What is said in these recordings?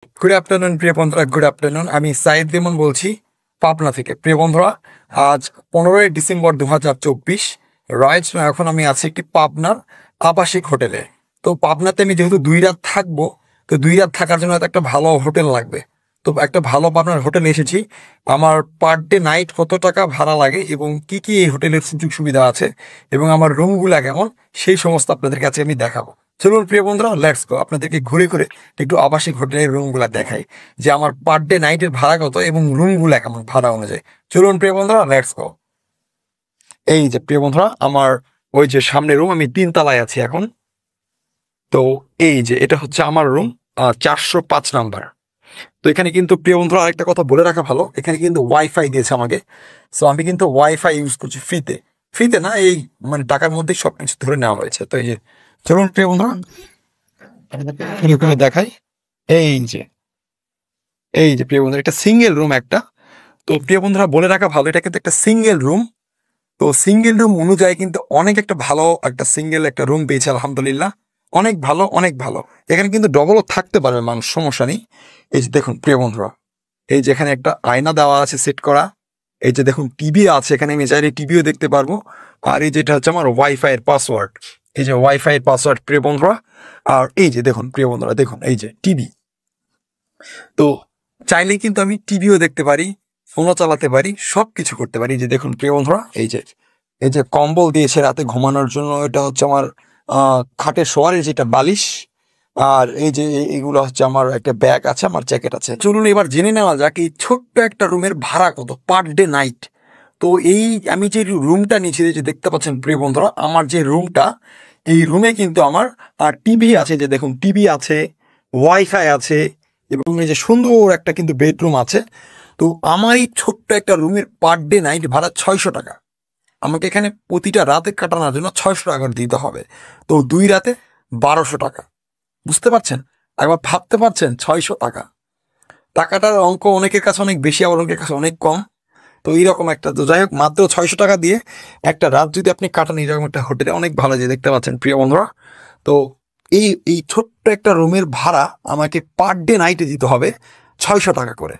Good afternoon প্রিয় বন্ধুরা, good afternoon. আমি সাইদ রিমন বলছি পাবনা থেকে। প্রিয় বন্ধুরা, আজ 15ই ডিসেম্বর 2024। এখন আমি আছি একটি পাবনার আবাসিক হোটেলে। তো পাবনাতে আমি যেহেতু 2 রাত থাকবো, তো 2 রাত থাকার জন্য তো একটা ভালো হোটেল লাগবে। তো একটা ভালো পাবনার হোটেলে এসেছি। আমার পার ডে নাইট কত টাকা ভাড়া লাগে এবং কি কি এই হোটেলের সুযোগ সুবিধা আছে এবং আমার রুমগুলা কেমন, সেই সমস্ত আপনাদের কাছে আমি দেখাবো। চলুন প্রিয় বন্ধুরা, লেটস গো। আপনাদেরকে ঘুরে ঘুরে একটু আবাসিক হোটেলের রুমগুলা দেখাই যে আমার পার ডে নাইটের ভাড়া কত এবং রুমগুলা কেমন ভাড়া অনুযায়ী। চলুন প্রিয় বন্ধুরা, লেটস গো। এই যে প্রিয় বন্ধুরা, আমার ওই যে সামনে রুম, আমি 3 তলায় আছি এখন। তো এই যে এটা হচ্ছে আমার রুম, 405 নাম্বার। তো এখানে কিন্তু প্রিয় বন্ধুরা আরেকটা কথা বলে রাখা ভালো, এখানে কিন্তু ওয়াইফাই দিয়েছে আমাকে। সো আমি কিন্তু ওয়াইফাই ইউজ করছি ফ্রিতে। ফ্রিতে না, এই মানে টাকার মধ্যেই সবকিছু ধরে নেওয়া হয়েছে। তো এই যে চলুন প্রিয় বন্ধুরা, এখানে দেখাই। এই যে এই যে প্রিয় বন্ধুরা, এটা সিঙ্গেল রুম একটা। তো প্রিয় বন্ধুরা বলে রাখা ভালো, এটা কিন্তু একটা সিঙ্গেল রুম। তো সিঙ্গেল রুম অনুযায়ী কিন্তু অনেক একটা ভালো একটা সিঙ্গেল একটা রুম পেয়েছে আলহামদুলিল্লাহ। অনেক ভালো, অনেক ভালো। এখানে কিন্তু ডবলও থাকতে পারবে মানুষ, সমস্যা নেই। এই যে দেখুন প্রিয় বন্ধুরা, এই যে এখানে একটা আয়না দেওয়া আছে সেট করা। এই যে দেখুন টিভি আছে এখানে, আমি চাইলে টিভিও দেখতে পারবো। আর এই যেটা হচ্ছে আমার ওয়াইফাই এর পাসওয়ার্ড। এই যে ওয়াইফাই এর পাসওয়ার্ড প্রিয় বন্ধুরা। আর এই যে দেখুন প্রিয় বন্ধুরা, দেখুন এই যে টিভি। তো চাইলেই কিন্তু আমি টিভিও দেখতে পারি, ফোনও চালাতে পারি, সব কিছু করতে পারি। এই যে দেখুন প্রিয় বন্ধুরা, এই যে কম্বল দিয়েছে রাতে ঘুমানোর জন্য। এটা হচ্ছে আমার খাটের শোয়ারের যেটা বালিশ। আর এই যে এগুলো হচ্ছে আমার একটা ব্যাগ আছে, আমার জ্যাকেট আছে। চলুন এবার জেনে নেওয়া যাক এই ছোট্ট একটা রুমের ভাড়া কত পার ডে নাইট। তো এই আমি যে রুমটা নিয়েছি, যে দেখতে পাচ্ছেন প্রিয় বন্ধুরা, আমার যে রুমটা, এই রুমে কিন্তু আমার টিভি আছে। যে দেখুন টিভি আছে, ওয়াইফাই আছে এবং এই যে সুন্দর একটা কিন্তু বেডরুম আছে। তো আমার এই ছোট্ট একটা রুমের পার ডে নাইট ভাড়া 600 টাকা। আমাকে এখানে প্রতিটা রাতে কাটানোর জন্য 600 টাকা করে দিতে হবে। তো 2 রাতে 1200 টাকা। বুঝতে পারছেন? একবার ভাবতে পারছেন? 600 টাকা। টাকাটার অঙ্ক অনেকের কাছে অনেক বেশি, আবার অনেকের কাছে অনেক কম। তো এইরকম একটা, তো যাই হোক, মাত্র 600 টাকা দিয়ে একটা রাত যদি আপনি কাটান এরকম একটা হোটেলে, অনেক ভালো। যে দেখতে পাচ্ছেন প্রিয় বন্ধুরা, তো এই এই ছোট্ট একটা রুমের ভাড়া আমাকে পার ডে নাইটে দিতে হবে 600 টাকা করে।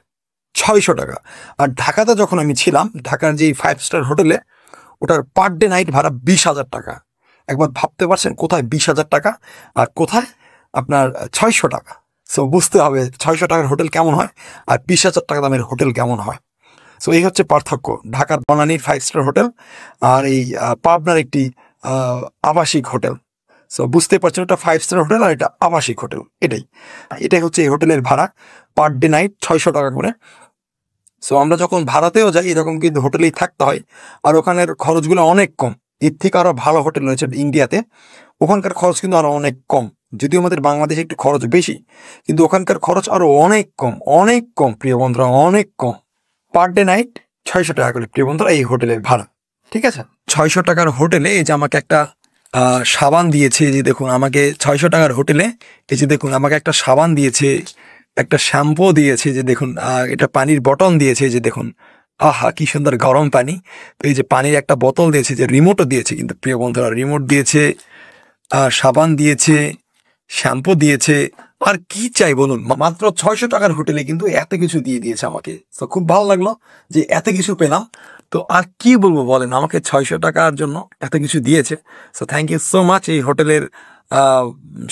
600 টাকা। আর ঢাকাতে যখন আমি ছিলাম, ঢাকার যে 5 স্টার হোটেলে, ওটার পার ডে নাইট ভাড়া 20,000 টাকা। একবার ভাবতে পারছেন কোথায় 20,000 টাকা আর কোথায় আপনার 600 টাকা। সো বুঝতে হবে 600 টাকার হোটেল কেমন হয় আর 20,000 টাকা দামের হোটেল কেমন হয়। সো এই হচ্ছে পার্থক্য ঢাকার বনানীর 5 স্টার হোটেল আর এই পাবনার একটি আবাসিক হোটেল। সো বুঝতে পারছেন, ওটা 5 স্টার হোটেল আর এটা আবাসিক হোটেল। এটাই হচ্ছে এই হোটেলের ভাড়া, পার ডে নাইট 600 টাকা করে। সো আমরা যখন ভাড়াতেও যাই এরকম কিন্তু হোটেলেই থাকতে হয়। আর ওখানের খরচগুলো অনেক কম। এর থেকে আরো ভালো হোটেল রয়েছে ইন্ডিয়াতে, ওখানকার খরচ কিন্তু আরো অনেক কম। যদিও আমাদের বাংলাদেশে একটু খরচ বেশি, কিন্তু ওখানকার খরচ আরো অনেক কম, অনেক কম প্রিয় বন্ধুরা, অনেক কম। পার ডে নাইট 600 টাকা করে প্রিয় বন্ধুরা এই হোটেলের ভাড়া। ঠিক আছে, 600 টাকার হোটেলে এই যে আমাকে একটা সাবান দিয়েছে। এই যে দেখুন, আমাকে 600 টাকার হোটেলে এই যে দেখুন আমাকে একটা সাবান দিয়েছে, একটা শ্যাম্পু দিয়েছে। যে দেখুন এটা পানির বটল দিয়েছে। যে দেখুন, আহা কি সুন্দর গরম পানি। তো এই যে পানির একটা বোতল দিয়েছে, যে রিমোটও দিয়েছে কিন্তু প্রিয় বন্ধুরা, রিমোট দিয়েছে, সাবান দিয়েছে, শ্যাম্পু দিয়েছে। আর কি চাই বলুন, মাত্র 600 টাকার হোটেলে কিন্তু এত কিছু দিয়ে দিয়েছে আমাকে। তো খুব ভালো লাগলো যে এত কিছু পেলাম। তো আর কি বলবো বলেন, আমাকে 600 টাকার জন্য এত কিছু দিয়েছে। So thank you so much এই হোটেলের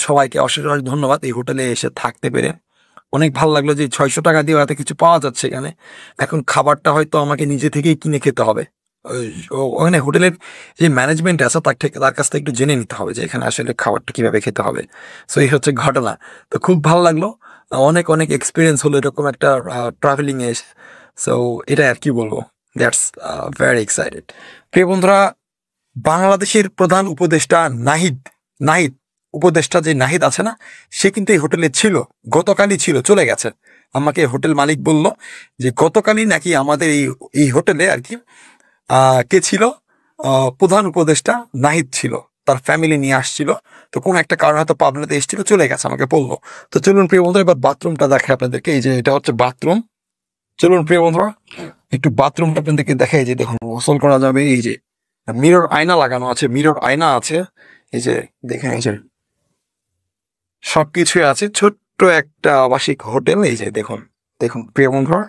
সবাইকে অশেষ অশেষ ধন্যবাদ এই হোটেলে এসে থাকতে পেরে। অনেক ভালো লাগলো যে 600 টাকা দিয়ে এত কিছু পাওয়া যাচ্ছে এখানে। এখন খাবারটা হয়তো আমাকে নিজে থেকেই কিনে খেতে হবে। ওখানে হোটেলের যে ম্যানেজমেন্ট আছে তার কাছ থেকে একটু জেনে নিতে হবে যে এখানে আসলে খাবারটা কিভাবে খেতে হবে। সো এই হচ্ছে ঘটনা। তো খুব ভালো লাগলো, অনেক অনেক এক্সপিরিয়েন্স হলো এরকম একটা ট্রাভেলিং এ। সো এটা আর কি বলবো, দ্যাটস ভেরি এক্সাইটেড। প্রিয় বন্ধুরা, বাংলাদেশের প্রধান উপদেষ্টা নাহিদ নাহিদ উপদেষ্টা যে নাহিদ আছে না, সে কিন্তু এই হোটেলে ছিল। গতকালই ছিল, চলে গেছে। আমাকে হোটেল মালিক বলল যে গতকালই নাকি আমাদের এই এই হোটেলে আর কি কে ছিল, প্রধান উপদেষ্টা নাহিদ ছিল, তার ফ্যামিলি নিয়ে আসছিল। তো কোন একটা কারণে হয়তো পাবনাতে এসেছিল, চলে গেছে, আমাকে বললো। তো চলুন প্রিয় বন্ধুরা, এবার বাথরুমটা দেখে আপনাদেরকে। এই যে এটা হচ্ছে বাথরুম। চলুন প্রিয় বন্ধুরা, একটু বাথরুমটা আপনাদেরকে দেখাই। যে দেখুন, গোসল করা যাবে। এই যে মিরর আয়না লাগানো আছে, মিরর আয়না আছে। এই যে দেখেন, এই যে সবকিছুই আছে। ছোট্ট ছোট্ট একটা আবাসিক হোটেল। এই যে দেখুন দেখুন প্রিয় বন্ধুরা,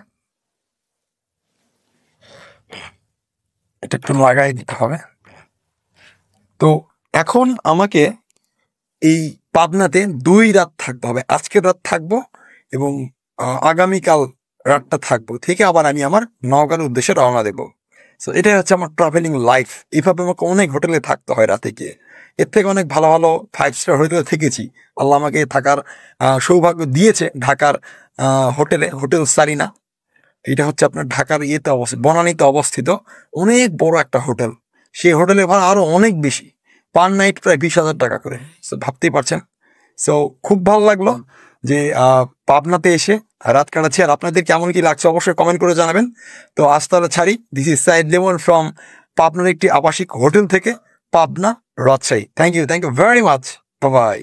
এটা একটু লাগাই দিতে হবে। তো এখন আমাকে এই পাবনাতে 2 রাত থাকতে হবে। আজকের রাত থাকবো এবং আগামীকাল রাতটা থাকবো, থেকে আবার আমি আমার নওগাঁর উদ্দেশ্যে রওনা দেবো। সো এটাই হচ্ছে আমার ট্রাভেলিং লাইফ। এইভাবে আমাকে অনেক হোটেলে থাকতে হয় রাতে গিয়ে। এর থেকে অনেক ভালো ভালো 5 স্টার হোটেলে থেকেছি। আল্লাহ আমাকে থাকার সৌভাগ্য দিয়েছে ঢাকার হোটেল সারিনা। এটা হচ্ছে আপনার ঢাকার ইয়েতে অবস্থিত, বনানীতে অবস্থিত অনেক বড় একটা হোটেল। সেই হোটেলের ভাড়া আরো অনেক বেশি, পার নাইট প্রায় 20,000 টাকা করে। সো ভাবতেই পারছেন। সো খুব ভালো লাগলো যে পাবনাতে এসে রাত কাটাচ্ছি। আর আপনাদের কেমন কি লাগছে অবশ্যই কমেন্ট করে জানাবেন। তো আজ তাহলে ছাড়ি। This is Saeed Lemon from পাবনার একটি আবাসিক হোটেল থেকে, Pabna, Rajshahi. Thank you very much. Bye by.